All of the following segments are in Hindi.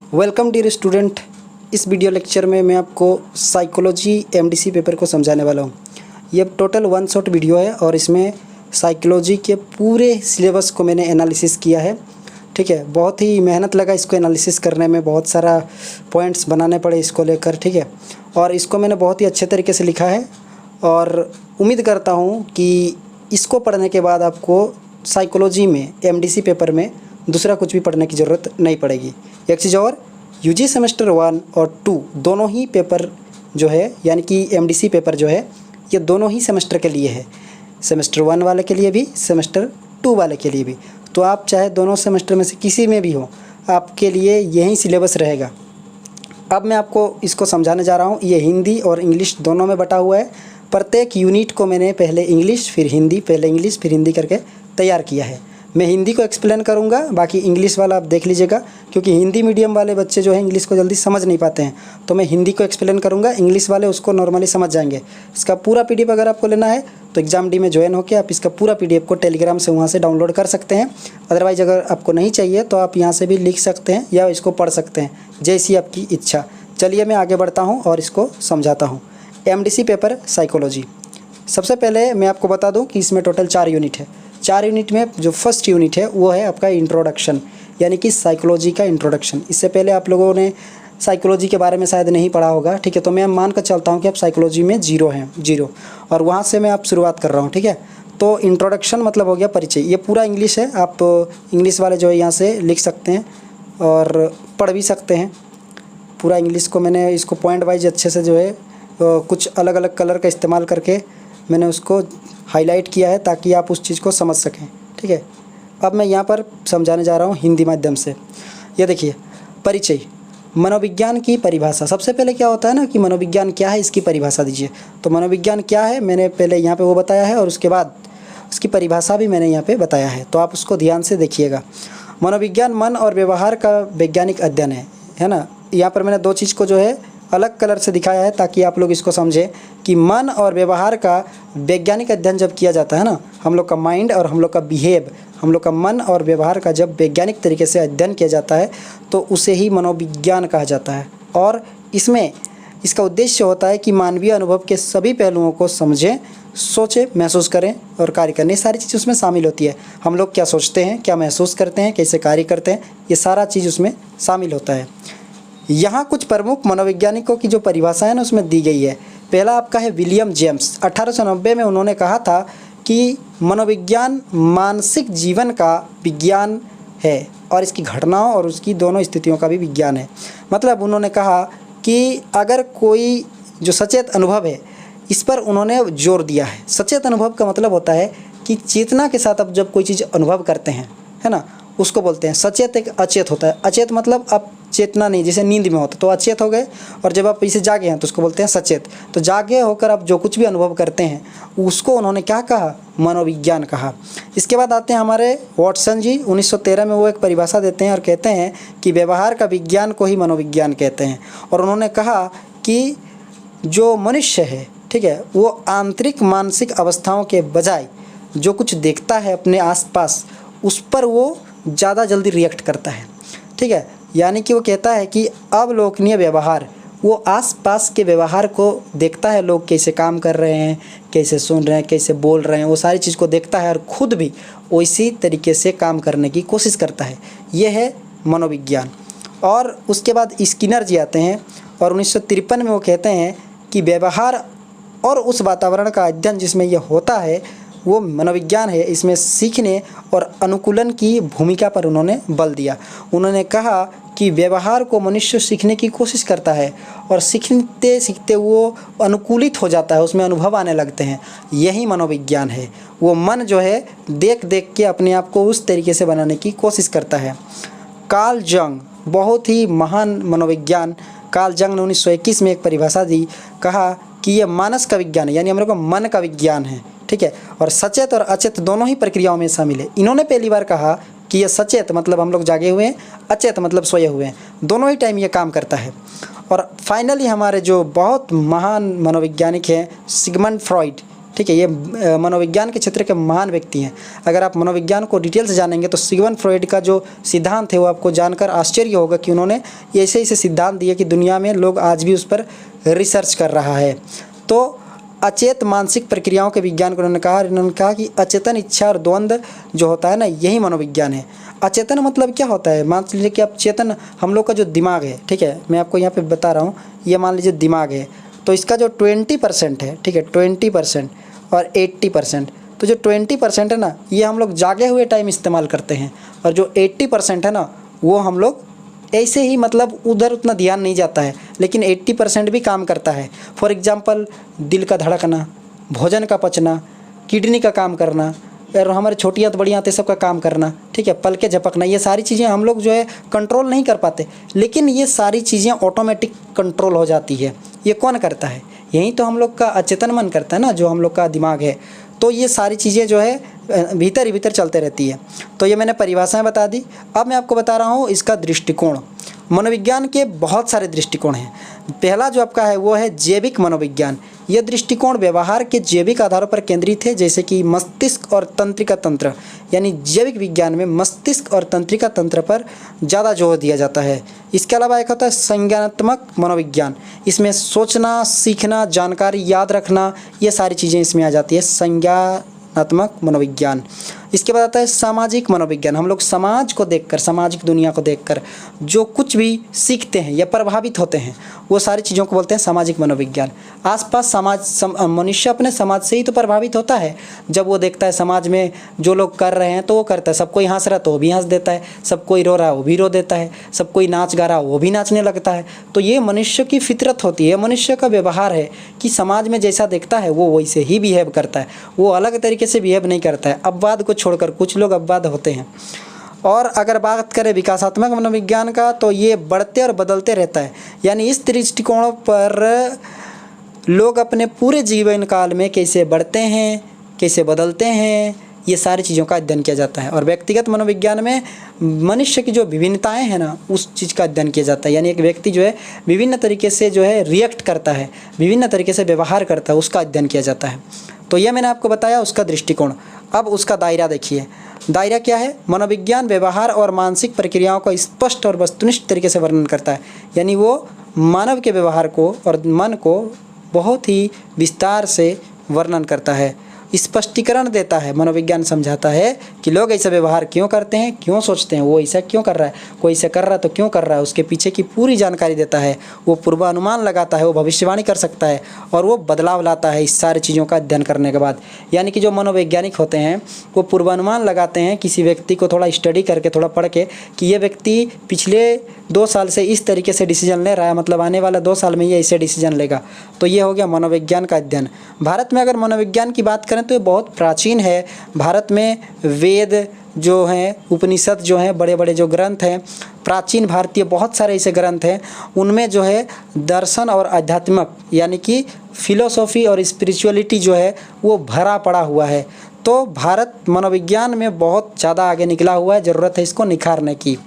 Welcome dear student. इस वीडियो लेक्चर में मैं आपको साइकोलॉजी एमडीसी पेपर को समझाने वाला हूँ। ये टोटल वन शॉट वीडियो है और इसमें साइकोलॉजी के पूरे सिलेबस को मैंने एनालिसिस किया है। ठीक है, बहुत ही मेहनत लगा इसको एनालिसिस करने में, बहुत सारा पॉइंट्स बनाने पड़े इसको लेकर। ठीक है, और इसको मैंने बहुत ही अच्छे तरीके से लिखा है और उम्मीद करता हूँ कि इसको पढ़ने के बाद आपको साइकोलॉजी में एमडीसी पेपर में दूसरा कुछ भी पढ़ने की ज़रूरत नहीं पड़ेगी। एक चीज़ और, यूजी सेमेस्टर 1 और 2 दोनों ही पेपर जो है, यानी कि एमडीसी पेपर जो है, ये दोनों ही सेमेस्टर के लिए है। सेमेस्टर 1 वाले के लिए भी, सेमेस्टर 2 वाले के लिए भी। तो आप चाहे दोनों सेमेस्टर में से किसी में भी हो, आपके लिए यही सिलेबस रहेगा। अब मैं आपको इसको समझाने जा रहा हूँ। ये हिंदी और इंग्लिश दोनों में बटा हुआ है। प्रत्येक यूनिट को मैंने पहले इंग्लिश फिर हिंदी, पहले इंग्लिश फिर हिंदी करके तैयार किया है। मैं हिंदी को एक्सप्लेन करूंगा, बाकी इंग्लिश वाला आप देख लीजिएगा, क्योंकि हिंदी मीडियम वाले बच्चे जो है इंग्लिश को जल्दी समझ नहीं पाते हैं। तो मैं हिंदी को एक्सप्लेन करूंगा, इंग्लिश वाले उसको नॉर्मली समझ जाएंगे। इसका पूरा पीडीएफ अगर आपको लेना है तो एग्जाम डी में ज्वाइन होकर आप इसका पूरा पीडीएफ को टेलीग्राम से वहाँ से डाउनलोड कर सकते हैं। अदरवाइज़ अगर आपको नहीं चाहिए तो आप यहाँ से भी लिख सकते हैं या इसको पढ़ सकते हैं, जैसी आपकी इच्छा। चलिए मैं आगे बढ़ता हूँ और इसको समझाता हूँ। MDC paper psychology. सबसे पहले मैं आपको बता दूँ कि इसमें टोटल 4 यूनिट है। 4 यूनिट में जो फर्स्ट यूनिट है वो है आपका इंट्रोडक्शन, यानी कि साइकोलॉजी का इंट्रोडक्शन। इससे पहले आप लोगों ने साइकोलॉजी के बारे में शायद नहीं पढ़ा होगा। ठीक है, तो मैं मान कर चलता हूँ कि आप साइकोलॉजी में जीरो, और वहाँ से मैं आप शुरुआत कर रहा हूँ। ठीक है, तो इंट्रोडक्शन मतलब हो गया परिचय। ये पूरा इंग्लिश है, आप इंग्लिश वाले जो है यहाँ से लिख सकते हैं और पढ़ भी सकते हैं। पूरा इंग्लिश को मैंने इसको पॉइंट वाइज अच्छे से जो है कुछ अलग अलग कलर का इस्तेमाल करके मैंने उसको हाईलाइट किया है ताकि आप उस चीज़ को समझ सकें। ठीक है, अब मैं यहाँ पर समझाने जा रहा हूँ हिंदी माध्यम से। ये देखिए, परिचय, मनोविज्ञान की परिभाषा। सबसे पहले क्या होता है ना कि मनोविज्ञान क्या है, इसकी परिभाषा दीजिए। तो मनोविज्ञान क्या है मैंने पहले यहाँ पे वो बताया है और उसके बाद उसकी परिभाषा भी मैंने यहाँ पे बताया है, तो आप उसको ध्यान से देखिएगा। मनोविज्ञान मन और व्यवहार का वैज्ञानिक अध्ययन है ना। यहाँ पर मैंने 2 चीज़ को जो है अलग कलर से दिखाया है ताकि आप लोग इसको समझें कि मन और व्यवहार का वैज्ञानिक अध्ययन जब किया जाता है ना, हम लोग का माइंड और हम लोग का बिहेव, हम लोग का मन और व्यवहार का जब वैज्ञानिक तरीके से अध्ययन किया जाता है तो उसे ही मनोविज्ञान कहा जाता है। और इसमें इसका उद्देश्य होता है कि मानवीय अनुभव के सभी पहलुओं को समझें, सोचें, महसूस करें और कार्य करने। ये सारी चीज़ उसमें शामिल होती है। हम लोग क्या सोचते हैं, क्या महसूस करते हैं, कैसे कार्य करते हैं, ये सारा चीज़ उसमें शामिल होता है। यहाँ कुछ प्रमुख मनोवैज्ञानिकों की जो परिभाषा है ना उसमें दी गई है। पहला आपका है विलियम जेम्स। 1890 में उन्होंने कहा था कि मनोविज्ञान मानसिक जीवन का विज्ञान है और इसकी घटनाओं और उसकी दोनों स्थितियों का भी विज्ञान है। मतलब उन्होंने कहा कि अगर कोई जो सचेत अनुभव है, इस पर उन्होंने जोर दिया है। सचेत अनुभव का मतलब होता है कि चेतना के साथ आप जब कोई चीज़ अनुभव करते हैं, है ना, उसको बोलते हैं सचेत। एक अचेत होता है। अचेत मतलब आप चेतना नहीं, जैसे नींद में होता तो अचेत हो गए, और जब आप इसे जागे हैं तो उसको बोलते हैं सचेत। तो जागे होकर आप जो कुछ भी अनुभव करते हैं उसको उन्होंने क्या कहा, मनोविज्ञान कहा। इसके बाद आते हैं हमारे वॉटसन जी। 1913 में वो एक परिभाषा देते हैं और कहते हैं कि व्यवहार का विज्ञान को ही मनोविज्ञान कहते हैं। और उन्होंने कहा कि जो मनुष्य है, ठीक है, वो आंतरिक मानसिक अवस्थाओं के बजाय जो कुछ देखता है अपने आसपास उस पर वो ज़्यादा जल्दी रिएक्ट करता है। ठीक है, यानी कि वो कहता है कि अवलोकनीय व्यवहार, वो आसपास के व्यवहार को देखता है, लोग कैसे काम कर रहे हैं, कैसे सुन रहे हैं, कैसे बोल रहे हैं, वो सारी चीज़ को देखता है और ख़ुद भी उसी तरीके से काम करने की कोशिश करता है। ये है मनोविज्ञान। और उसके बाद स्किनर जी आते हैं और 1953 में वो कहते हैं कि व्यवहार और उस वातावरण का अध्ययन जिसमें यह होता है वो मनोविज्ञान है। इसमें सीखने और अनुकूलन की भूमिका पर उन्होंने बल दिया। उन्होंने कहा कि व्यवहार को मनुष्य सीखने की कोशिश करता है और सीखते सीखते वो अनुकूलित हो जाता है, उसमें अनुभव आने लगते हैं। यही मनोविज्ञान है। वो मन जो है देख देख के अपने आप को उस तरीके से बनाने की कोशिश करता है। कार्ल जंग, बहुत ही महान मनोविज्ञान, कार्ल जंग ने 1921 में एक परिभाषा दी, कहा कि ये मानस का विज्ञान है, यानी हम लोग का मन का विज्ञान है। ठीक है, और सचेत और अचेत दोनों ही प्रक्रियाओं में शामिल है। इन्होंने पहली बार कहा कि ये सचेत मतलब हम लोग जागे हुए हैं, अचेत मतलब सोए हुए हैं, दोनों ही टाइम ये काम करता है। और फाइनली हमारे जो बहुत महान मनोवैज्ञानिक हैं सिगमंड फ्रॉइड, ठीक है। ये मनोविज्ञान के क्षेत्र के महान व्यक्ति हैं। अगर आप मनोविज्ञान को डिटेल से जानेंगे तो सिगमंड फ्रॉइड का जो सिद्धांत है वो आपको जानकर आश्चर्य होगा कि उन्होंने ऐसे ऐसे सिद्धांत दिए कि दुनिया में लोग आज भी उस पर रिसर्च कर रहा है। तो अचेत मानसिक प्रक्रियाओं के विज्ञान को उन्होंने कहा कि अचेतन इच्छा और द्वंद्व जो होता है ना, यही मनोविज्ञान है। अचेतन मतलब क्या होता है? मान लीजिए कि आप चेतन, हम लोग का जो दिमाग है, ठीक है, मैं आपको यहाँ पे बता रहा हूँ, ये मान लीजिए दिमाग है, तो इसका जो 20% है, ठीक है, 20% और 80%, तो जो 20% है ना, ये हम लोग जागे हुए टाइम इस्तेमाल करते हैं, और जो 80% है ना, वो हम लोग ऐसे ही, मतलब उधर उतना ध्यान नहीं जाता है, लेकिन 80% भी काम करता है। फॉर एग्जांपल दिल का धड़कना, भोजन का पचना, किडनी का काम करना, और हमारे छोटी आंत बड़ी आंत सबका काम करना, ठीक है, पलके झपकना, ये सारी चीज़ें हम लोग जो है कंट्रोल नहीं कर पाते, लेकिन ये सारी चीज़ें ऑटोमेटिक कंट्रोल हो जाती है। ये कौन करता है? यही तो हम लोग का अचेतन मन करता है ना, जो हम लोग का दिमाग है। तो ये सारी चीज़ें जो है भीतर ही भीतर चलते रहती है। तो ये मैंने परिभाषाएं बता दी। अब मैं आपको बता रहा हूँ इसका दृष्टिकोण। मनोविज्ञान के बहुत सारे दृष्टिकोण हैं। पहला जो आपका है वो है जैविक मनोविज्ञान। यह दृष्टिकोण व्यवहार के जैविक आधारों पर केंद्रित है, जैसे कि मस्तिष्क और तंत्रिका तंत्र, यानी जैविक विज्ञान में मस्तिष्क और तंत्रिका तंत्र पर ज़्यादा जोर दिया जाता है। इसके अलावा एक होता है संज्ञानात्मक मनोविज्ञान। इसमें सोचना, सीखना, जानकारी याद रखना, ये सारी चीज़ें इसमें आ जाती है, संज्ञानात्मक मनोविज्ञान। इसके बाद आता है सामाजिक मनोविज्ञान। हम लोग समाज को देखकर, सामाजिक दुनिया को देखकर जो कुछ भी सीखते हैं या प्रभावित होते हैं, वो सारी चीज़ों को बोलते हैं सामाजिक मनोविज्ञान। आसपास मनुष्य अपने समाज से ही तो प्रभावित होता है। जब वो देखता है समाज में जो लोग कर रहे हैं तो वो करता है, सब कोई हंस रहा तो वो भी हंस देता है, सब कोई रो रहा है वो भी रो देता है, सब कोई नाच गा रहा वो भी नाचने लगता है। तो ये मनुष्य की फितरत होती है, मनुष्य का व्यवहार है कि समाज में जैसा देखता है वो वैसे ही बिहेव करता है, वो अलग तरीके से बिहेव नहीं करता है। अपवाद को छोड़कर, कुछ लोग अपवाद होते हैं। और अगर बात करें विकासात्मक मनोविज्ञान का, तो ये बढ़ते और बदलते रहता है, यानी इस दृष्टिकोण पर लोग अपने पूरे जीवन काल में कैसे बढ़ते हैं, कैसे बदलते हैं, ये सारी चीज़ों का अध्ययन किया जाता है। और व्यक्तिगत मनोविज्ञान में मनुष्य की जो विभिन्नताएं हैं ना, उस चीज़ का अध्ययन किया जाता है, यानी एक व्यक्ति जो है विभिन्न तरीके से जो है रिएक्ट करता है, विभिन्न तरीके से व्यवहार करता है, उसका अध्ययन किया जाता है। तो यह मैंने आपको बताया उसका दृष्टिकोण। अब उसका दायरा देखिए। दायरा क्या है? मनोविज्ञान व्यवहार और मानसिक प्रक्रियाओं को स्पष्ट और वस्तुनिष्ठ तरीके से वर्णन करता है, यानी वो मानव के व्यवहार को और मन को बहुत ही विस्तार से वर्णन करता है, स्पष्टीकरण देता है। मनोविज्ञान समझाता है कि लोग ऐसा व्यवहार क्यों करते हैं, क्यों सोचते हैं, वो ऐसा क्यों कर रहा है, कोई ऐसा कर रहा है तो क्यों कर रहा है, उसके पीछे की पूरी जानकारी देता है। वो पूर्वानुमान लगाता है, वो भविष्यवाणी कर सकता है, और वो बदलाव लाता है इस सारी चीज़ों का अध्ययन करने के बाद। यानी कि जो मनोवैज्ञानिक होते हैं वो पूर्वानुमान लगाते हैं किसी व्यक्ति को थोड़ा स्टडी करके, थोड़ा पढ़ के, कि ये व्यक्ति पिछले 2 साल से इस तरीके से डिसीजन ले रहा है, मतलब आने वाला 2 साल में ये ऐसे डिसीजन लेगा। तो ये हो गया मनोविज्ञान का अध्ययन। भारत में अगर मनोविज्ञान की बात करें तो ये बहुत प्राचीन है। भारत में वेद जो हैं, उपनिषद जो हैं, बड़े बड़े जो ग्रंथ हैं, प्राचीन भारतीय बहुत सारे ऐसे ग्रंथ हैं, उनमें जो है दर्शन और आध्यात्मिक, यानी कि फिलोसॉफी और स्पिरिचुअलिटी जो है वो भरा पड़ा हुआ है। तो भारत मनोविज्ञान में बहुत ज़्यादा आगे निकला हुआ है, ज़रूरत है इसको निखारने की।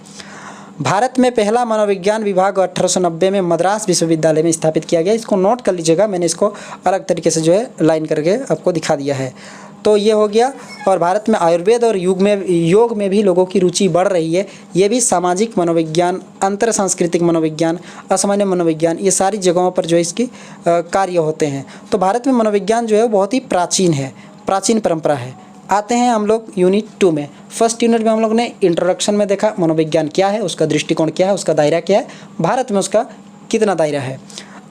भारत में पहला मनोविज्ञान विभाग 1890 में मद्रास विश्वविद्यालय में स्थापित किया गया। इसको नोट कर लीजिएगा, मैंने इसको अलग तरीके से जो है लाइन करके आपको दिखा दिया है। तो ये हो गया। और भारत में आयुर्वेद और योग में भी लोगों की रुचि बढ़ रही है। ये भी सामाजिक मनोविज्ञान, अंतर सांस्कृतिक मनोविज्ञान, असामान्य मनोविज्ञान, ये सारी जगहों पर जो है इसकी कार्य होते हैं। तो भारत में मनोविज्ञान जो है बहुत ही प्राचीन है, प्राचीन परंपरा है। आते हैं हम लोग यूनिट 2 में। फर्स्ट यूनिट में हम लोग ने इंट्रोडक्शन में देखा मनोविज्ञान क्या है, उसका दृष्टिकोण क्या है, उसका दायरा क्या है, भारत में उसका कितना दायरा है।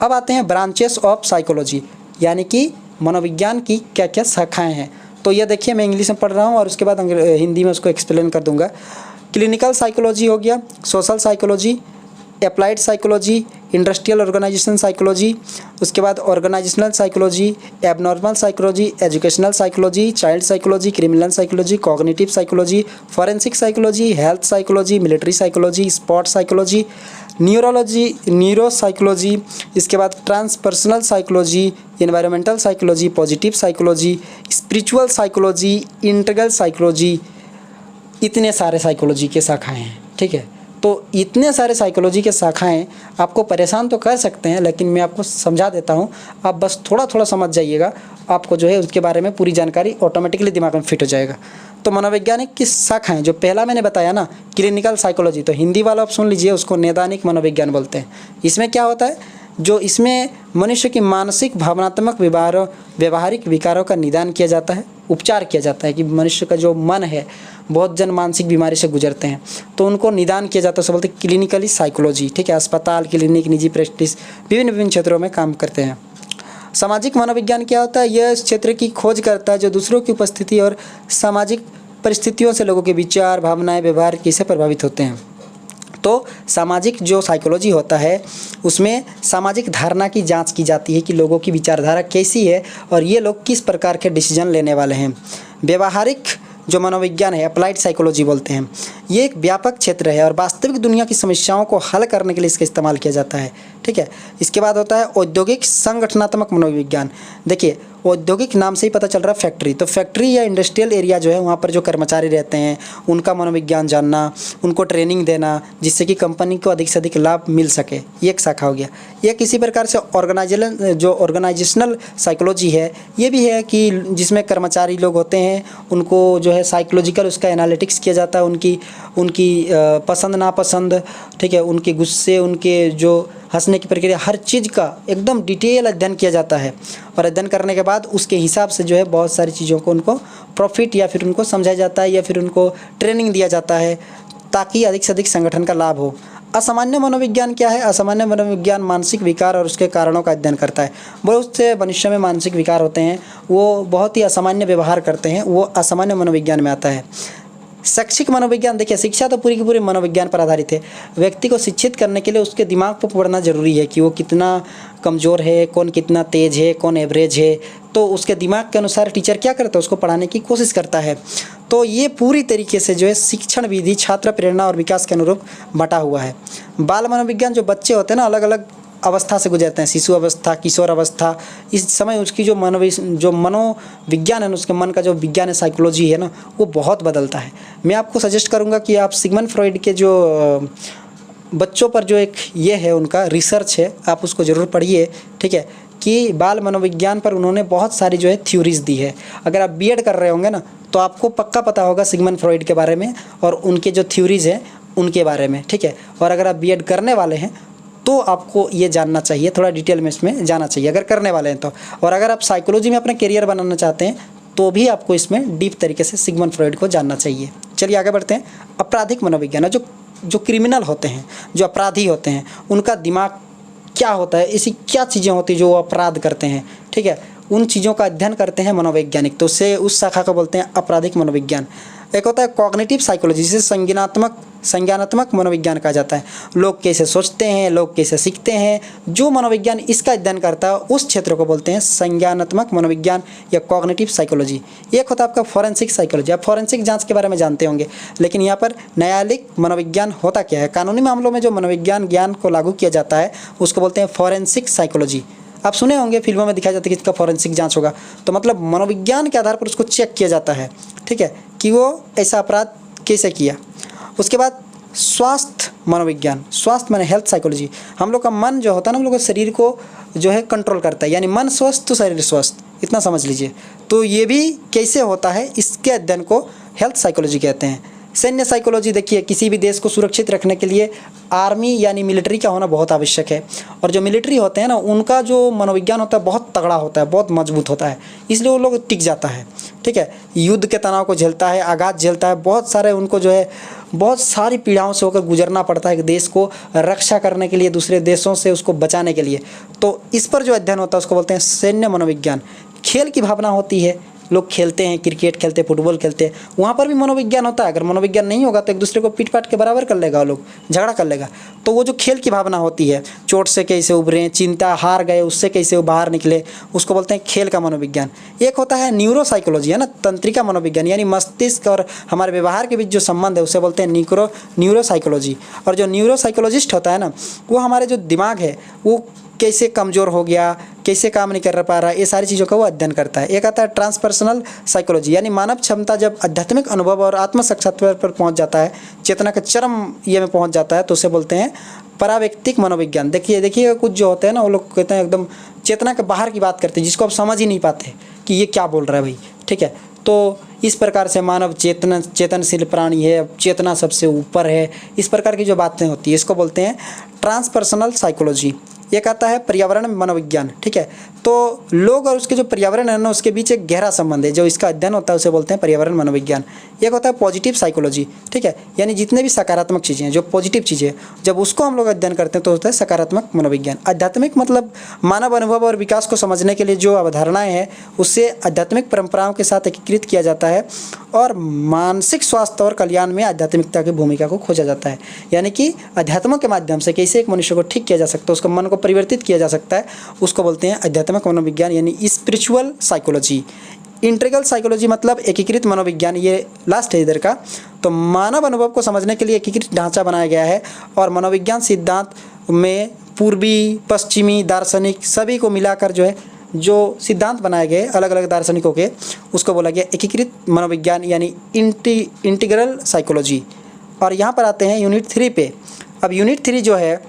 अब आते हैं ब्रांचेस ऑफ साइकोलॉजी, यानी कि मनोविज्ञान की क्या क्या शाखाएं हैं। तो ये देखिए, मैं इंग्लिश में पढ़ रहा हूँ और उसके बाद हिंदी में उसको एक्सप्लेन कर दूंगा। क्लिनिकल साइकोलॉजी हो गया, social psychology, applied psychology, industrial organisation psychology, उसके बाद organisational psychology, abnormal psychology, educational psychology, child psychology, criminal psychology, cognitive psychology, forensic psychology, health psychology, military psychology, sport psychology, neurology, neuro psychology, इसके बाद transpersonal psychology, environmental psychology, positive psychology, spiritual psychology, integral psychology, इतने सारे साइकोलॉजी के शाखाएँ हैं। ठीक है, तो इतने सारे साइकोलॉजी के शाखाएं आपको परेशान तो कर सकते हैं, लेकिन मैं आपको समझा देता हूं, आप बस थोड़ा थोड़ा समझ जाइएगा आपको जो है उसके बारे में पूरी जानकारी ऑटोमेटिकली दिमाग में फिट हो जाएगा। तो मनोवैज्ञानिक की शाखा हैं, जो पहला मैंने बताया ना क्लिनिकल साइकोलॉजी, तो हिंदी वाला आप सुन लीजिए, उसको नैदानिक मनोविज्ञान बोलते हैं। इसमें क्या होता है, जो इसमें मनुष्य की मानसिक भावनात्मक व्यवहारिक विकारों का निदान किया जाता है, उपचार किया जाता है कि मनुष्य का जो मन है, बहुत जन मानसिक बीमारी से गुजरते हैं तो उनको निदान किया जाता है, उसे बोलते हैं क्लिनिकली साइकोलॉजी। ठीक है, अस्पताल, क्लिनिक, निजी प्रैक्टिस विभिन्न क्षेत्रों में काम करते हैं। सामाजिक मनोविज्ञान क्या होता है, यह इस क्षेत्र की खोज करता है जो दूसरों की उपस्थिति और सामाजिक परिस्थितियों से लोगों के विचार, भावनाएं, व्यवहार कैसे प्रभावित होते हैं। तो सामाजिक जो साइकोलॉजी होता है उसमें सामाजिक धारणा की जांच की जाती है कि लोगों की विचारधारा कैसी है और ये लोग किस प्रकार के डिसीजन लेने वाले हैं। व्यवहारिक जो मनोविज्ञान है, अप्लाइड साइकोलॉजी बोलते हैं, ये एक व्यापक क्षेत्र है और वास्तविक दुनिया की समस्याओं को हल करने के लिए इसका इस्तेमाल किया जाता है। ठीक है, इसके बाद होता है औद्योगिक संगठनात्मक मनोविज्ञान। देखिए, औद्योगिक नाम से ही पता चल रहा है फैक्ट्री, तो फैक्ट्री या इंडस्ट्रियल एरिया जो है वहाँ पर जो कर्मचारी रहते हैं उनका मनोविज्ञान जानना, उनको ट्रेनिंग देना जिससे कि कंपनी को अधिक से अधिक लाभ मिल सके, ये एक शाखा हो गया। यह किसी प्रकार से ऑर्गेनाइजेशनल साइकोलॉजी है, ये भी है कि जिसमें कर्मचारी लोग होते हैं उनको जो है साइकोलॉजिकल उसका एनालिटिक्स किया जाता है, उनकी पसंद नापसंद, ठीक है, उनके गुस्से, उनके जो हंसने की प्रक्रिया, हर चीज़ का एकदम डिटेल अध्ययन किया जाता है और अध्ययन करने के बाद उसके हिसाब से जो है बहुत सारी चीज़ों को उनको प्रॉफिट या फिर उनको समझाया जाता है या फिर उनको ट्रेनिंग दिया जाता है ताकि अधिक से अधिक संगठन का लाभ हो। असामान्य मनोविज्ञान क्या है, असामान्य मनोविज्ञान मानसिक विकार और उसके कारणों का अध्ययन करता है। बहुत से मनुष्य में मानसिक विकार होते हैं, वो बहुत ही असामान्य व्यवहार करते हैं, वो असामान्य मनोविज्ञान में आता है। शैक्षिक मनोविज्ञान, देखिए शिक्षा तो पूरी की पूरी मनोविज्ञान पर आधारित है। व्यक्ति को शिक्षित करने के लिए उसके दिमाग को पढ़ना जरूरी है कि वो कितना कमज़ोर है, कौन कितना तेज़ है, कौन एवरेज है, तो उसके दिमाग के अनुसार टीचर क्या करता है, उसको पढ़ाने की कोशिश करता है। तो ये पूरी तरीके से जो है शिक्षण विधि छात्र प्रेरणा और विकास के अनुरूप बटा हुआ है। बाल मनोविज्ञान, जो बच्चे होते हैं ना अलग अलग अवस्था से गुजरते हैं, शिशु अवस्था, किशोर अवस्था, इस समय उसकी जो मनोविज्ञान है, उसके मन का जो विज्ञान है, साइकोलॉजी है ना, वो बहुत बदलता है। मैं आपको सजेस्ट करूँगा कि आप सिगमंड फ्रॉइड के जो बच्चों पर जो एक ये है उनका रिसर्च है, आप उसको ज़रूर पढ़िए। ठीक है, कि बाल मनोविज्ञान पर उन्होंने बहुत सारी जो है थ्योरीज दी है। अगर आप बीएड कर रहे होंगे ना तो आपको पक्का पता होगा सिगमंड फ्रॉइड के बारे में और उनके जो थ्योरीज हैं उनके बारे में। ठीक है, और अगर आप बीएड करने वाले हैं तो आपको ये जानना चाहिए, थोड़ा डिटेल में इसमें जाना चाहिए अगर करने वाले हैं तो। और अगर आप साइकोलॉजी में अपना करियर बनाना चाहते हैं तो भी आपको इसमें डीप तरीके से सिगमंड फ्रॉइड को जानना चाहिए। चलिए आगे बढ़ते हैं। आपराधिक मनोविज्ञान, जो क्रिमिनल होते हैं, जो अपराधी होते हैं, उनका दिमाग क्या होता है, ऐसी क्या चीज़ें होती हैं जो अपराध करते हैं। ठीक है, उन चीज़ों का अध्ययन करते हैं मनोवैज्ञानिक, तो उससे उस शाखा को बोलते हैं आपराधिक मनोविज्ञान। एक होता है कॉग्निटिव साइकोलॉजी, जिसे संज्ञानात्मक मनोविज्ञान कहा जाता है। लोग कैसे सोचते हैं, लोग कैसे सीखते हैं, जो मनोविज्ञान इसका अध्ययन करता है उस क्षेत्र को बोलते हैं संज्ञानात्मक मनोविज्ञान या कॉग्निटिव साइकोलॉजी। एक होता है आपका फॉरेंसिक साइकोलॉजी, आप फॉरेंसिक जांच के बारे में जानते होंगे, लेकिन यहाँ पर न्यायालयिक मनोविज्ञान होता क्या है, कानूनी मामलों में जो मनोविज्ञान ज्ञान को लागू किया जाता है उसको बोलते हैं फॉरेंसिक साइकोलॉजी। आप सुने होंगे फिल्मों में दिखाया जाता है कि इसका फॉरेंसिक जांच होगा, तो मतलब मनोविज्ञान के आधार पर उसको चेक किया जाता है। ठीक है, कि वो ऐसा अपराध कैसे किया। उसके बाद स्वास्थ्य मनोविज्ञान, स्वास्थ्य माने हेल्थ साइकोलॉजी। हम लोग का मन जो होता है ना, हम लोग के शरीर को जो है कंट्रोल करता है, यानी मन स्वस्थ तो शरीर स्वस्थ, इतना समझ लीजिए। तो ये भी कैसे होता है, इसके अध्ययन को हेल्थ साइकोलॉजी कहते हैं। सैन्य साइकोलॉजी, देखिए किसी भी देश को सुरक्षित रखने के लिए आर्मी यानी मिलिट्री का होना बहुत आवश्यक है, और जो मिलिट्री होते हैं ना उनका जो मनोविज्ञान होता है बहुत तगड़ा होता है, बहुत मजबूत होता है, इसलिए वो लोग टिक जाता है। ठीक है, युद्ध के तनाव को झेलता है, आघात झेलता है, बहुत सारे उनको जो है बहुत सारी पीड़ाओं से होकर गुजरना पड़ता है देश को रक्षा करने के लिए, दूसरे देशों से उसको बचाने के लिए। तो इस पर जो अध्ययन होता है उसको बोलते हैं सैन्य मनोविज्ञान। खेल की भावना होती है, लोग खेलते हैं, क्रिकेट खेलते हैं, फुटबॉल खेलते हैं, वहाँ पर भी मनोविज्ञान होता है। अगर मनोविज्ञान नहीं होगा तो एक दूसरे को पीट पाट के बराबर कर लेगा, वो लोग झगड़ा कर लेगा। तो वो जो खेल की भावना होती है, चोट से कैसे उभरें, चिंता, हार गए उससे कैसे वो बाहर निकले, उसको बोलते हैं खेल का मनोविज्ञान। एक होता है न्यूरो साइकोलॉजी, है ना, तंत्रिका मनोविज्ञान, यानी मस्तिष्क और हमारे व्यवहार के बीच जो संबंध है उसे बोलते हैं न्यूरो साइकोलॉजी। और जो न्यूरो साइकोलॉजिस्ट होता है ना, वो हमारे जो दिमाग है वो कैसे कमज़ोर हो गया, कैसे काम नहीं कर पा रहा, ये सारी चीज़ों का वो अध्ययन करता है। एक आता है ट्रांसपर्सनल साइकोलॉजी, यानी मानव क्षमता जब आध्यात्मिक अनुभव और आत्म साक्षात्कार पर पहुंच जाता है, चेतना के चरम ये में पहुंच जाता है, तो उसे बोलते हैं पराव्यक्तिक मनोविज्ञान। देखिए कुछ जो होते हैं ना वो लोग कहते हैं एकदम चेतना के बाहर की बात करते हैं, जिसको आप समझ ही नहीं पाते कि ये क्या बोल रहा है भाई, ठीक है। तो इस प्रकार से मानव चेतनशील प्राणी है, चेतना सबसे ऊपर है, इस प्रकार की जो बातें होती है इसको बोलते हैं ट्रांसपर्सनल साइकोलॉजी। एक आता है पर्यावरण मनोविज्ञान, ठीक है। तो लोग और उसके जो पर्यावरण है ना उसके बीच एक गहरा संबंध है, जो इसका अध्ययन होता है उसे बोलते हैं पर्यावरण मनोविज्ञान। एक होता है पॉजिटिव साइकोलॉजी, ठीक है, यानी जितने भी सकारात्मक चीज़ें हैं, जो पॉजिटिव चीज़ें, जब उसको हम लोग अध्ययन करते हैं तो होता है सकारात्मक मनोविज्ञान। आध्यात्मिक मतलब मानव अनुभव और विकास को समझने के लिए जो अवधारणाएं हैं उससे आध्यात्मिक परंपराओं के साथ एकीकृत किया जाता है और मानसिक स्वास्थ्य और कल्याण में आध्यात्मिकता की भूमिका को खोजा जाता है। यानी कि अध्यात्मों के माध्यम से कैसे एक मनुष्य को ठीक किया जा सकता है, उसका मन को परिवर्तित किया जा सकता है, उसको बोलते हैं आध्यात्मिक मनोविज्ञान यानी स्पिरिचुअल साइकोलॉजी। इंटीग्रल साइकोलॉजी मतलब एकीकृत मनोविज्ञान, ये लास्ट है इधर का। तो मानव अनुभव को समझने के लिए एकीकृत ढांचा बनाया गया है और मनोविज्ञान सिद्धांत में पूर्वी पश्चिमी दार्शनिक सभी को मिलाकर जो है जो सिद्धांत बनाए गए अलग अलग दार्शनिकों के, उसको बोला गया एकीकृत मनोविज्ञान यानी इंटीग्रल साइकोलॉजी। और यहाँ पर आते हैं यूनिट 3 पे। अब यूनिट 3 जो है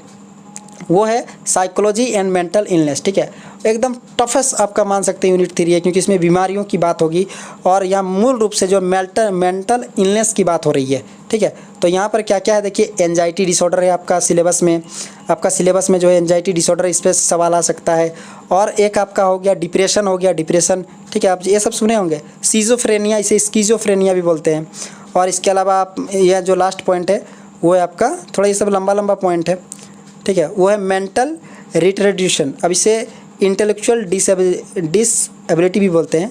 वो है साइकोलॉजी एंड मेंटल इलनेस, ठीक है। एकदम टफेस्ट आपका मान सकते हैं यूनिट 3 है, क्योंकि इसमें बीमारियों की बात होगी और यहाँ मूल रूप से जो मेंटल इलनेस की बात हो रही है, ठीक है। तो यहाँ पर क्या क्या है देखिए, एंजाइटी डिसऑर्डर है आपका सिलेबस में जो है एंजाइटी डिसऑर्डर, इस पर सवाल आ सकता है। और एक आपका हो गया डिप्रेशन, ठीक है, आप ये सब सुने होंगे। सीजोफ्रेनिया, इसे स्कीजोफ्रेनिया भी बोलते हैं। और इसके अलावा आप यह जो लास्ट पॉइंट है वो है आपका, थोड़ा ये सब लंबा पॉइंट है, ठीक है, वो है मेंटल रिटार्डेशन। अब इसे इंटेलेक्चुअल डिसएबिलिटी भी बोलते हैं।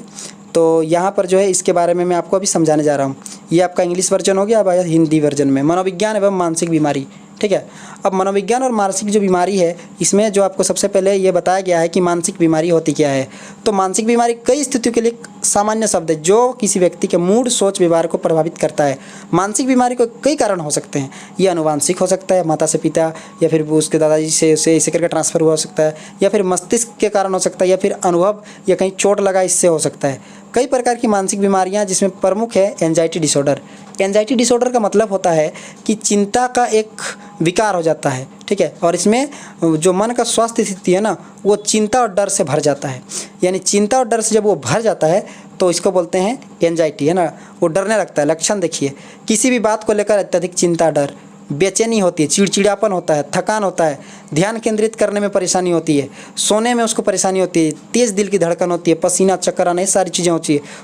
तो यहाँ पर जो है इसके बारे में मैं आपको अभी समझाने जा रहा हूँ। ये आपका इंग्लिश वर्जन हो गया, अब आया हिंदी वर्जन में। मनोविज्ञान एवं मानसिक बीमारी, ठीक है। अब मनोविज्ञान और मानसिक जो बीमारी है इसमें जो आपको सबसे पहले ये बताया गया है कि मानसिक बीमारी होती क्या है। तो मानसिक बीमारी कई स्थितियों के लिए सामान्य शब्द है जो किसी व्यक्ति के मूड, सोच, व्यवहार को प्रभावित करता है। मानसिक बीमारी को कई कारण हो सकते हैं। ये अनुवांशिक हो सकता है, माता से पिता या फिर उसके दादाजी से उसे इसे करके ट्रांसफ़र हुआ हो सकता है, या फिर मस्तिष्क के कारण हो सकता है, या फिर अनुभव या कहीं चोट लगा इससे हो सकता है। कई प्रकार की मानसिक बीमारियां जिसमें प्रमुख है एंजाइटी डिसऑर्डर। एंजाइटी डिसऑर्डर का मतलब होता है कि चिंता का एक विकार हो जाता है, ठीक है। और इसमें जो मन का स्वास्थ्य स्थिति है ना वो चिंता और डर से भर जाता है। यानी चिंता और डर से जब वो भर जाता है तो इसको बोलते हैं एंजाइटी, है ना। वो डरने लगता है। लक्षण देखिए, किसी भी बात को लेकर अत्यधिक चिंता, डर, बेचैनी होती है, चिड़चिड़ापन होता है, थकान होता है, ध्यान केंद्रित करने में परेशानी होती है, सोने में उसको परेशानी होती है, तेज़ दिल की धड़कन होती है, पसीना, चक्कर आना, ये सारी चीज़ें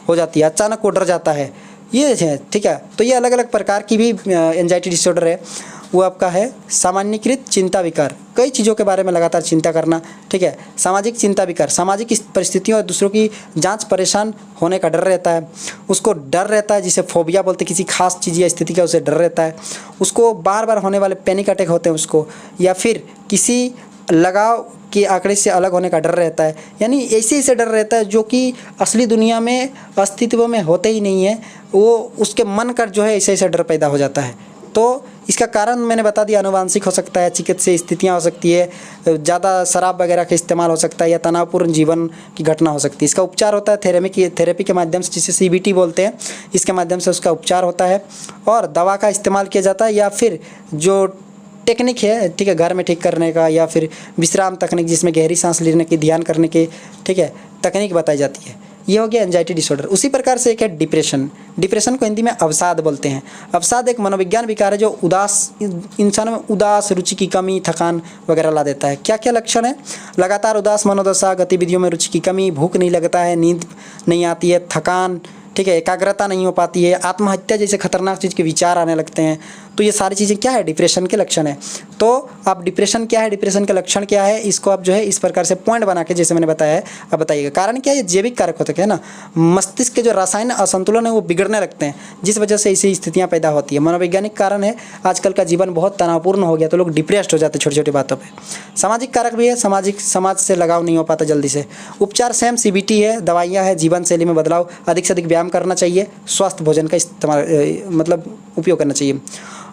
हो जाती है। अचानक वो डर जाता है, ये है, ठीक है। तो ये अलग अलग प्रकार की भी एंजाइटी डिसऑर्डर है। वो आपका है सामान्यीकृत चिंता विकार, कई चीज़ों के बारे में लगातार चिंता करना, ठीक है। सामाजिक चिंता विकार, सामाजिक परिस्थितियों और दूसरों की जांच परेशान होने का डर रहता है, उसको डर रहता है, जिसे फोबिया बोलते हैं, किसी खास चीज़ या स्थिति का उसे डर रहता है। उसको बार बार होने वाले पैनिक अटैक होते हैं उसको, या फिर किसी लगाव के आंकड़े से अलग होने का डर रहता है। यानी ऐसे डर रहता है जो कि असली दुनिया में अस्तित्व में होते ही नहीं है, वो उसके मन का जो है ऐसे डर पैदा हो जाता है। तो इसका कारण मैंने बता दिया, आनुवंशिक हो सकता है, चिकित्सीय स्थितियाँ हो सकती है, ज़्यादा शराब वगैरह का इस्तेमाल हो सकता है, या तनावपूर्ण जीवन की घटना हो सकती है। इसका उपचार होता है थेरेपी के माध्यम से, जिसे CBT बोलते हैं, इसके माध्यम से उसका उपचार होता है। और दवा का इस्तेमाल किया जाता है, या फिर जो टेक्निक है, ठीक है, घर में ठीक करने का, या फिर विश्राम तकनीक जिसमें गहरी सांस लेने की, ध्यान करने की, ठीक है, तकनीक बताई जाती है। ये हो गया एंजाइटी डिसऑर्डर। उसी प्रकार से एक है डिप्रेशन को हिंदी में अवसाद बोलते हैं। अवसाद एक मनोविज्ञान विकार है जो इंसान में उदास, रुचि की कमी, थकान वगैरह ला देता है। क्या क्या लक्षण है? लगातार उदास मनोदशा, गतिविधियों में रुचि की कमी, भूख नहीं लगता है, नींद नहीं आती है, थकान, ठीक है, एकाग्रता नहीं हो पाती है, आत्महत्या जैसे खतरनाक चीज़ के विचार आने लगते हैं। तो ये सारी चीज़ें क्या है? डिप्रेशन के लक्षण है। तो आप डिप्रेशन क्या है, डिप्रेशन का लक्षण क्या है, इसको आप जो है इस प्रकार से पॉइंट बना के, जैसे मैंने बताया है, अब बताइएगा। कारण क्या है? ये जैविक कारक होते हैं ना, मस्तिष्क के जो रासायनिक असंतुलन है वो बिगड़ने लगते हैं, जिस वजह से ऐसी स्थितियाँ पैदा होती है। मनोवैज्ञानिक कारण है, आजकल का जीवन बहुत तनावपूर्ण हो गया तो लोग डिप्रेस्ड हो जाते हैं छोटी छोटी बातों पर। सामाजिक कारक भी है, समाज से लगाव नहीं हो पाता जल्दी से। उपचार सेम CBT है, दवाइयाँ है, जीवन शैली में बदलाव, अधिक से अधिक व्यायाम करना चाहिए, स्वस्थ भोजन का इस्तेमाल मतलब उपयोग करना चाहिए।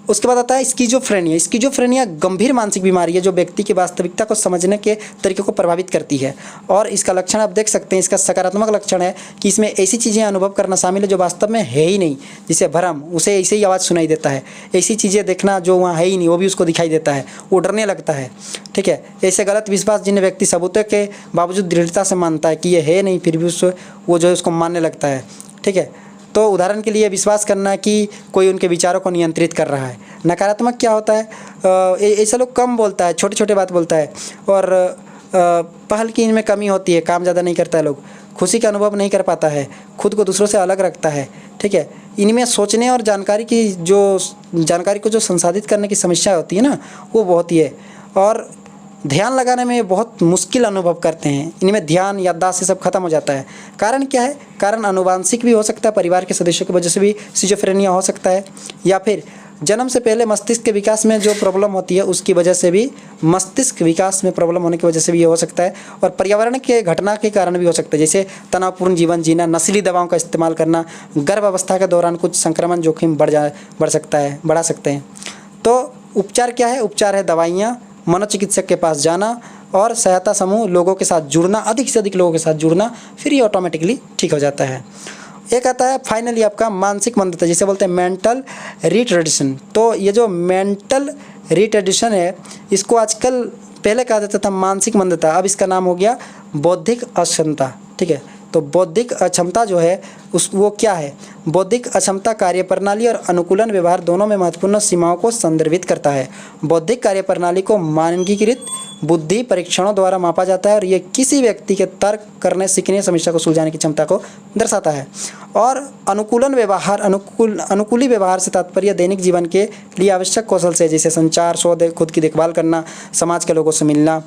उसके बाद आता है स्किज़ोफ्रेनिया। स्किज़ोफ्रेनिया गंभीर मानसिक बीमारी है जो व्यक्ति की वास्तविकता को समझने के तरीके को प्रभावित करती है। और इसका लक्षण आप देख सकते हैं, इसका सकारात्मक लक्षण है कि इसमें ऐसी चीज़ें अनुभव करना शामिल है जो वास्तव में है ही नहीं, जिसे भ्रम, उसे ऐसे ही आवाज़ सुनाई देता है, ऐसी चीज़ें देखना जो वहाँ है ही नहीं वो भी उसको दिखाई देता है, वो डरने लगता है। ठीक है, ऐसे गलत विश्वास जिन्हें व्यक्ति सबूतों के बावजूद दृढ़ता से मानता है कि ये है नहीं, फिर भी वो जो है उसको मानने लगता है। ठीक है, तो उदाहरण के लिए विश्वास करना कि कोई उनके विचारों को नियंत्रित कर रहा है। नकारात्मक क्या होता है, ऐसा लोग कम बोलता है, छोटे छोटे बात बोलता है, और पहल की इनमें कमी होती है, काम ज़्यादा नहीं करता है, लोग खुशी का अनुभव नहीं कर पाता है, खुद को दूसरों से अलग रखता है। ठीक है, इनमें सोचने और जानकारी को जो संसाधित करने की समस्या होती है ना, वो बहुत ही है, और ध्यान लगाने में बहुत मुश्किल अनुभव करते हैं। इनमें ध्यान, याददाश्त से सब खत्म हो जाता है। कारण क्या है, कारण आनुवांशिक भी हो सकता है, परिवार के सदस्यों की वजह से भी स्किज़ोफ्रेनिया हो सकता है, या फिर जन्म से पहले मस्तिष्क के विकास में जो प्रॉब्लम होती है उसकी वजह से भी, मस्तिष्क विकास में प्रॉब्लम होने की वजह से भी ये हो सकता है, और पर्यावरण के घटना के कारण भी हो सकता है, जैसे तनावपूर्ण जीवन जीना, नशीली दवाओं का इस्तेमाल करना, गर्भावस्था के दौरान कुछ संक्रमण जोखिम बढ़ा सकते हैं। तो उपचार क्या है, उपचार है दवाइयाँ, मनोचिकित्सक के पास जाना और सहायता समूह लोगों के साथ जुड़ना, अधिक से अधिक लोगों के साथ जुड़ना, फिर ये ऑटोमेटिकली ठीक हो जाता है। एक आता है फाइनली आपका मानसिक मंदता, जिसे बोलते हैं मेंटल रिटार्डेशन। तो ये जो मेंटल रिटार्डेशन है, इसको आजकल पहले कहा जाता था मानसिक मंदता, अब इसका नाम हो गया बौद्धिक अक्षमता। ठीक है, तो बौद्धिक अक्षमता जो है वो क्या है, बौद्धिक अक्षमता कार्यप्रणाली और अनुकूलन व्यवहार दोनों में महत्वपूर्ण सीमाओं को संदर्भित करता है। बौद्धिक कार्यप्रणाली को मानकीकृत बुद्धि परीक्षणों द्वारा मापा जाता है, और ये किसी व्यक्ति के तर्क करने, सीखने, समस्या को सुलझाने की क्षमता को दर्शाता है। और अनुकूली व्यवहार से तात्पर्य दैनिक जीवन के लिए आवश्यक कौशल से, जैसे संचार, खुद की देखभाल करना, समाज के लोगों से मिलना।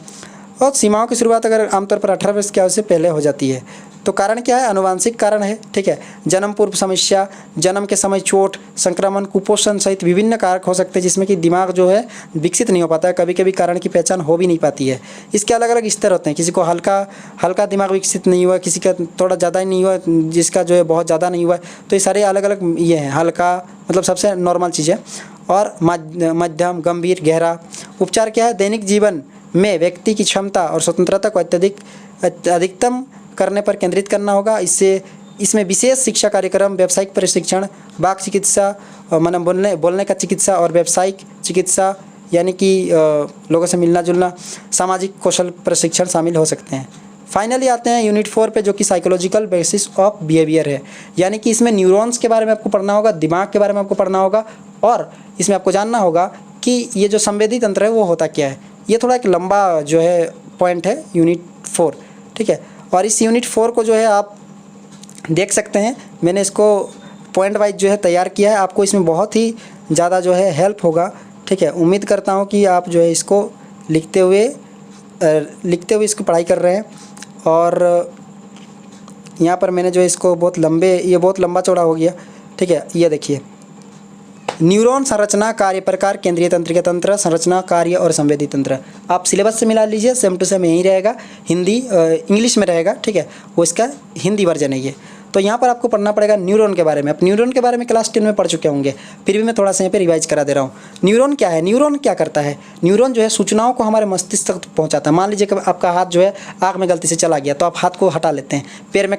और सीमाओं की शुरुआत अगर आमतौर पर 18 वर्ष की आयु से पहले हो जाती है। तो कारण क्या है, आनुवांशिक कारण है। ठीक है, जन्म पूर्व समस्या, जन्म के समय चोट, संक्रमण, कुपोषण सहित विभिन्न कारक हो सकते हैं जिसमें कि दिमाग जो है विकसित नहीं हो पाता है, कभी कभी कारण की पहचान हो भी नहीं पाती है। इसके अलग अलग स्तर होते हैं, किसी को हल्का दिमाग विकसित नहीं हुआ, किसी का थोड़ा ज़्यादा ही नहीं हुआ, जिसका जो है बहुत ज़्यादा नहीं हुआ। तो ये सारे अलग अलग ये हैं, हल्का मतलब सबसे नॉर्मल चीज़ है, और मध्यम, गंभीर, गहरा। उपचार क्या है, दैनिक जीवन में व्यक्ति की क्षमता और स्वतंत्रता को अधिकतम करने पर केंद्रित करना होगा। इसमें विशेष शिक्षा कार्यक्रम, व्यावसायिक प्रशिक्षण, वाक चिकित्सा, मतलब बोलने का चिकित्सा, और व्यावसायिक चिकित्सा यानी कि लोगों से मिलना जुलना, सामाजिक कौशल प्रशिक्षण शामिल हो सकते हैं। फाइनली आते हैं यूनिट 4 पे, जो कि साइकोलॉजिकल बेसिस ऑफ बिहेवियर है। यानी कि इसमें न्यूरॉन्स के बारे में आपको पढ़ना होगा, दिमाग के बारे में आपको पढ़ना होगा, और इसमें आपको जानना होगा कि ये जो संवेदी तंत्र है वो होता क्या है। ये थोड़ा एक लंबा जो है पॉइंट है यूनिट 4। ठीक है, और इस यूनिट 4 को जो है आप देख सकते हैं, मैंने इसको पॉइंट वाइज जो है तैयार किया है, आपको इसमें बहुत ही ज़्यादा जो है हेल्प होगा। ठीक है, उम्मीद करता हूँ कि आप जो है इसको लिखते हुए इसको पढ़ाई कर रहे हैं। और यहाँ पर मैंने जो है इसको बहुत लंबा चौड़ा हो गया। ठीक है, ये देखिए, न्यूरॉन संरचना, कार्य प्रकार, केंद्रीय तंत्रिका तंत्र, संरचना, कार्य और संवेदी तंत्र। आप सिलेबस से मिला लीजिए, सेम टू सेम यही रहेगा, हिंदी इंग्लिश में रहेगा। ठीक है, वो इसका हिंदी वर्जन है ये। तो यहाँ पर आपको पढ़ना पड़ेगा न्यूरॉन के बारे में। आप न्यूरॉन के बारे में क्लास 10 में पढ़ चुके होंगे, फिर भी मैं थोड़ा सा यहाँ पे रिवाइज करा दे रहा हूँ। न्यूरॉन क्या है, न्यूरॉन क्या करता है, न्यूरॉन जो है सूचनाओं को हमारे मस्तिष्क तक पहुँचाता है। मान लीजिए कि आपका हाथ जो है आँख में गलती से चला गया, तो आप हाथ को हटा लेते हैं। पैर में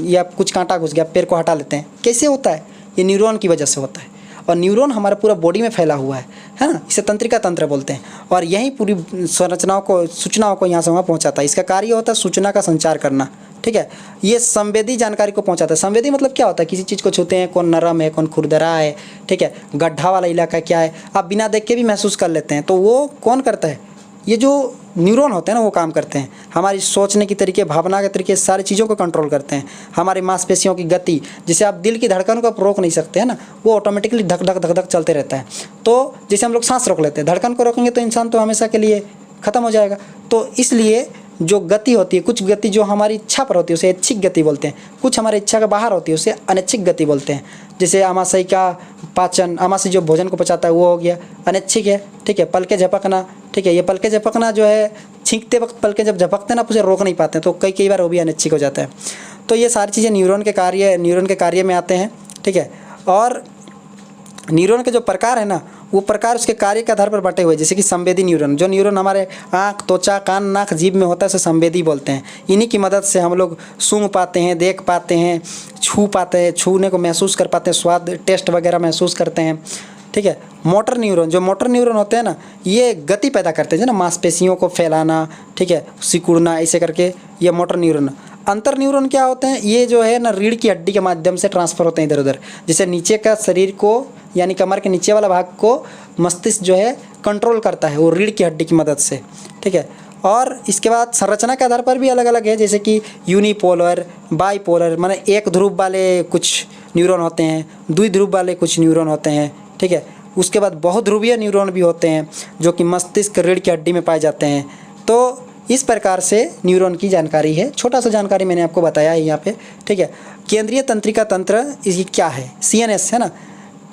या कुछ कांटा घुस गया, पैर को हटा लेते हैं। कैसे होता है, ये न्यूरॉन की वजह से होता है। और न्यूरॉन हमारा पूरा बॉडी में फैला हुआ है ना, इसे तंत्रिका तंत्र बोलते हैं। और यही पूरी सूचनाओं को यहाँ से वहाँ पहुँचाता है। इसका कार्य होता है सूचना का संचार करना। ठीक है, ये संवेदी जानकारी को पहुँचाता है। संवेदी मतलब क्या होता है, किसी चीज़ को छूते हैं, कौन नरम है, कौन खुरदरा है। ठीक है, गड्ढा वाला इलाका क्या है, आप बिना देख के भी महसूस कर लेते हैं। तो वो कौन करता है, ये जो न्यूरॉन होते हैं ना, वो काम करते हैं। हमारी सोचने की तरीके, भावना के तरीके, सारी चीज़ों को कंट्रोल करते हैं। हमारी मांसपेशियों की गति, जिसे आप दिल की धड़कन को आप रोक नहीं सकते हैं ना, वो ऑटोमेटिकली धक धक धक धक चलते रहता है। तो जैसे हम लोग सांस रोक लेते हैं, धड़कन को रोकेंगे तो इंसान तो हमेशा के लिए ख़त्म हो जाएगा। तो इसलिए जो गति होती है, कुछ गति जो हमारी इच्छा पर होती है उसे ऐच्छिक गति बोलते हैं, कुछ हमारी इच्छा के बाहर होती है उसे अनैच्छिक गति बोलते हैं। जैसे आमाशय का पाचन, आमाशय जो भोजन को पचाता है वो हो गया अनैच्छिक है। ठीक है, पलके झपकना, ठीक है, ये पलके झपकना जो है छींकते वक्त पलके जब झपकते हैं ना, आप उसे रोक नहीं पाते हैं, तो कई बार वो भी अनैच्छिक हो जाता है। तो ये सारी चीज़ें न्यूरॉन के कार्य में आते हैं। ठीक है, और न्यूरॉन के जो प्रकार है ना, वो प्रकार उसके कार्य के आधार पर बांटे हुए, जैसे कि संवेदी न्यूरॉन, जो न्यूरॉन हमारे आँख, त्वचा, कान, नाक, जीभ में होता है उसे संवेदी बोलते हैं। इन्हीं की मदद से हम लोग सूंघ पाते हैं, देख पाते हैं, छू पाते हैं, छूने को महसूस कर पाते हैं, स्वाद टेस्ट वगैरह महसूस करते हैं। ठीक है। मोटर न्यूरॉन, जो मोटर न्यूरॉन होते हैं ना, ये गति पैदा करते हैं ना, मांसपेशियों को फैलाना, ठीक है, सिकुड़ना, ऐसे करके ये मोटर न्यूरॉन। अंतर न्यूरॉन क्या होते हैं, ये जो है ना रीढ़ की हड्डी के माध्यम से ट्रांसफ़र होते हैं इधर उधर। जैसे नीचे का शरीर को, यानी कमर के नीचे वाला भाग को मस्तिष्क जो है कंट्रोल करता है, वो रीढ़ की हड्डी की मदद से। ठीक है। और इसके बाद संरचना के आधार पर भी अलग अलग है, जैसे कि यूनिपोलर, बाईपोलर, माने एक ध्रुव वाले कुछ न्यूरॉन होते हैं, द्विध्रुव वाले कुछ न्यूरॉन होते हैं। ठीक है। उसके बाद बहुध्रुवीय न्यूरॉन भी होते हैं, जो कि मस्तिष्क, रीढ़ की हड्डी में पाए जाते हैं। तो इस प्रकार से न्यूरॉन की जानकारी है, छोटा सा जानकारी मैंने आपको बताया है यहाँ पे। ठीक है। केंद्रीय तंत्रिका तंत्र इसकी क्या है, CNS है ना।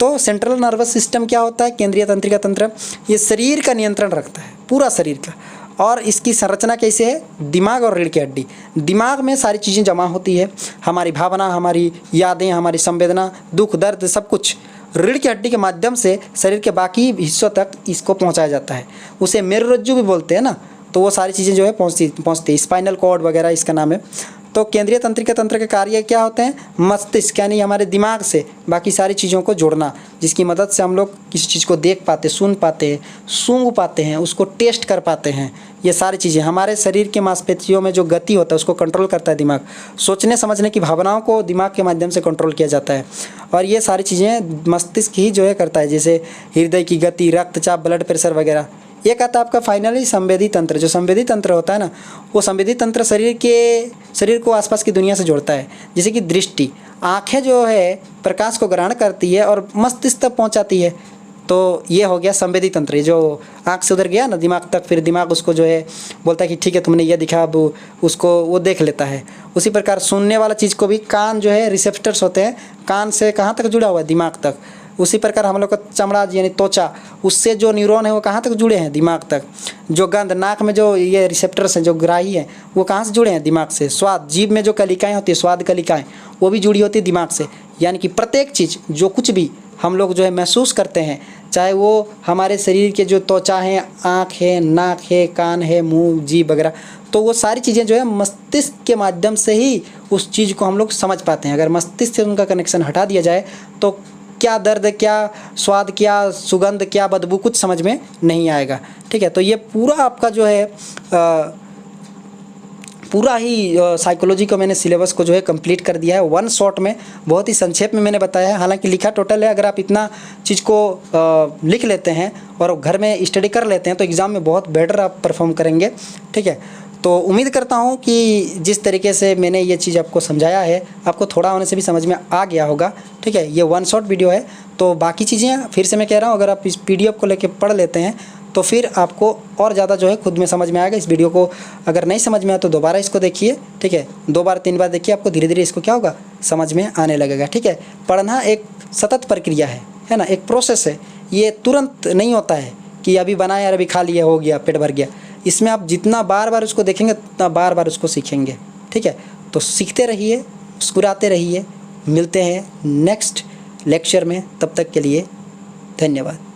तो सेंट्रल नर्वस सिस्टम क्या होता है, केंद्रीय तंत्रिका तंत्र, ये शरीर का नियंत्रण रखता है, पूरा शरीर का। और इसकी संरचना कैसे है, दिमाग और रीढ़ की हड्डी। दिमाग में सारी चीज़ें जमा होती है, हमारी भावना, हमारी यादें, हमारी संवेदना, दुख, दर्द, सब कुछ रीढ़ की हड्डी के माध्यम से शरीर के बाकी हिस्सों तक इसको पहुंचाया जाता है। उसे मेरुरज्जु भी बोलते हैं ना। तो वो सारी चीज़ें जो है पहुंचती है, स्पाइनल कॉर्ड वगैरह इसका नाम है। तो केंद्रीय तंत्रिका तंत्र के कार्य क्या होते हैं, मस्तिष्क यानी हमारे दिमाग से बाकी सारी चीज़ों को जोड़ना, जिसकी मदद से हम लोग किसी चीज़ को देख पाते, सुन पाते हैं, सूंघ पाते हैं, उसको टेस्ट कर पाते हैं। ये सारी चीज़ें हमारे शरीर के मांसपेशियों में जो गति होता है उसको कंट्रोल करता है दिमाग। सोचने समझने की भावनाओं को दिमाग के माध्यम से कंट्रोल किया जाता है। और ये सारी चीज़ें मस्तिष्क ही जो है करता है, जैसे हृदय की गति, रक्तचाप, ब्लड प्रेशर वगैरह। एक आता है आपका फाइनली संवेदी तंत्र। जो संवेदी तंत्र होता है ना, वो संवेदी तंत्र शरीर को आसपास की दुनिया से जोड़ता है। जैसे कि दृष्टि, आँखें जो है प्रकाश को ग्रहण करती है और मस्तिष्क तक पहुंचाती है। तो ये हो गया संवेदी तंत्र। ये जो आँख से उधर गया ना दिमाग तक, फिर दिमाग उसको जो है बोलता है कि ठीक है तुमने ये दिखा, अब उसको वो देख लेता है। उसी प्रकार सुनने वाला चीज़ को भी, कान जो है रिसेप्टर्स होते हैं, कान से कहाँ तक जुड़ा हुआ है, दिमाग तक। उसी प्रकार हम लोग का चमड़ा यानी त्वचा, उससे जो न्यूरॉन है वो कहाँ तक जुड़े हैं, दिमाग तक। जो गंध, नाक में जो ये रिसेप्टर्स हैं, जो ग्राही हैं, वो कहाँ से जुड़े हैं, दिमाग से। स्वाद, जीभ में जो कलिकाएँ होती है, स्वाद कलिकाएँ, वो भी जुड़ी होती है दिमाग से। यानी कि प्रत्येक चीज़, जो कुछ भी हम लोग जो है महसूस करते हैं, चाहे वो हमारे शरीर के जो त्वचा है, आँख है, नाक है, कान है, मुँह, जीभ वगैरह, तो वो सारी चीज़ें जो है मस्तिष्क के माध्यम से ही उस चीज़ को हम लोग समझ पाते हैं। अगर मस्तिष्क से उनका कनेक्शन हटा दिया जाए तो क्या दर्द, क्या स्वाद, क्या सुगंध, क्या बदबू, कुछ समझ में नहीं आएगा। ठीक है। तो ये पूरा आपका जो है पूरा ही साइकोलॉजी को मैंने सिलेबस को जो है कंप्लीट कर दिया है वन शॉट में, बहुत ही संक्षेप में मैंने बताया है। हालांकि लिखा टोटल है, अगर आप इतना चीज़ को लिख लेते हैं और घर में स्टडी कर लेते हैं तो एग्ज़ाम में बहुत बेटर आप परफॉर्म करेंगे। ठीक है। तो उम्मीद करता हूँ कि जिस तरीके से मैंने ये चीज़ आपको समझाया है, आपको थोड़ा होने से भी समझ में आ गया होगा। ठीक है। ये वन शॉट वीडियो है, तो बाकी चीज़ें फिर से मैं कह रहा हूँ, अगर आप इस PDF को लेके पढ़ लेते हैं तो फिर आपको और ज़्यादा जो है खुद में समझ में आएगा। इस वीडियो को अगर नहीं समझ में आया तो दोबारा इसको देखिए। ठीक है। 2 बार 3 बार देखिए, आपको धीरे धीरे इसको क्या होगा, समझ में आने लगेगा। ठीक है। पढ़ना एक सतत प्रक्रिया है ना, एक प्रोसेस है। ये तुरंत नहीं होता है कि अभी बनाया और अभी खा लिया, हो गया, पेट भर गया। इसमें आप जितना बार बार उसको देखेंगे उतना बार बार उसको सीखेंगे। ठीक है। तो सीखते रहिए, मुस्कुराते रहिए। मिलते हैं नेक्स्ट लेक्चर में, तब तक के लिए धन्यवाद।